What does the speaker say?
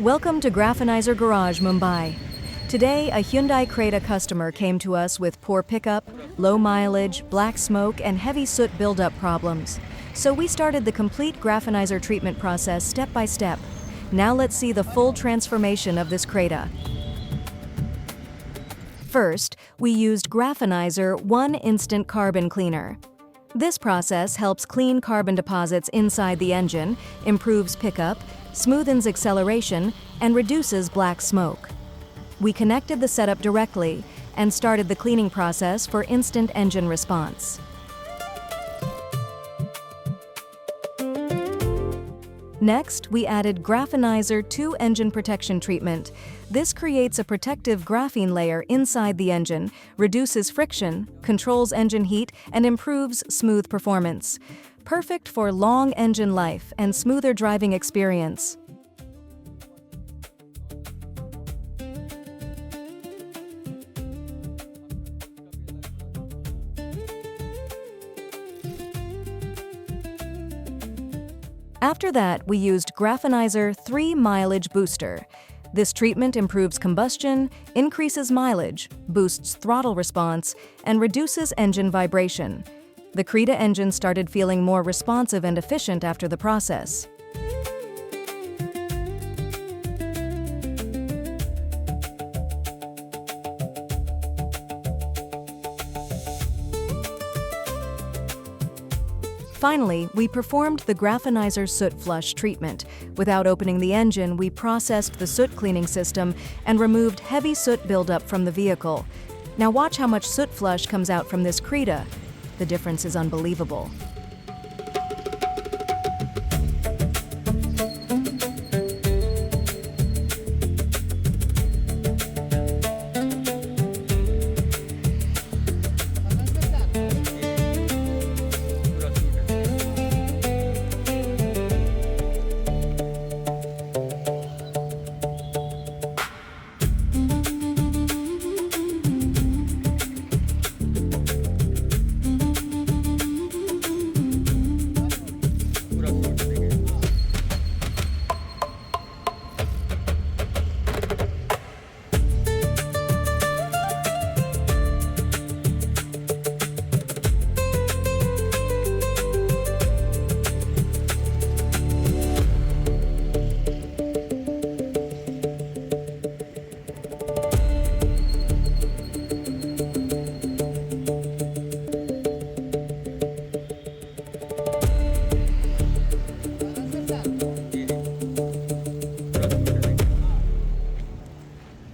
Welcome to Graphenizer Garage, Mumbai. Today, a Hyundai Creta customer came to us with poor pickup, low mileage, black smoke, and heavy soot buildup problems. So we started the complete Graphenizer treatment process step by step. Now let's see the full transformation of this Creta. First, we used Graphenizer 1 Instant Carbon Cleaner. This process helps clean carbon deposits inside the engine, improves pickup, smoothens acceleration, and reduces black smoke. We connected the setup directly and started the cleaning process for instant engine response. Next, we added Graphenizer 2 Engine Protection Treatment. This creates a protective graphene layer inside the engine, reduces friction, controls engine heat, and improves smooth performance. Perfect for long engine life and smoother driving experience. After that, we used Graphenizer 3 Mileage Booster. This treatment improves combustion, increases mileage, boosts throttle response, and reduces engine vibration. The Creta engine started feeling more responsive and efficient after the process. Finally, we performed the Graphenizer soot flush treatment. Without opening the engine, we processed the soot cleaning system and removed heavy soot buildup from the vehicle. Now watch how much soot flush comes out from this Creta. The difference is unbelievable.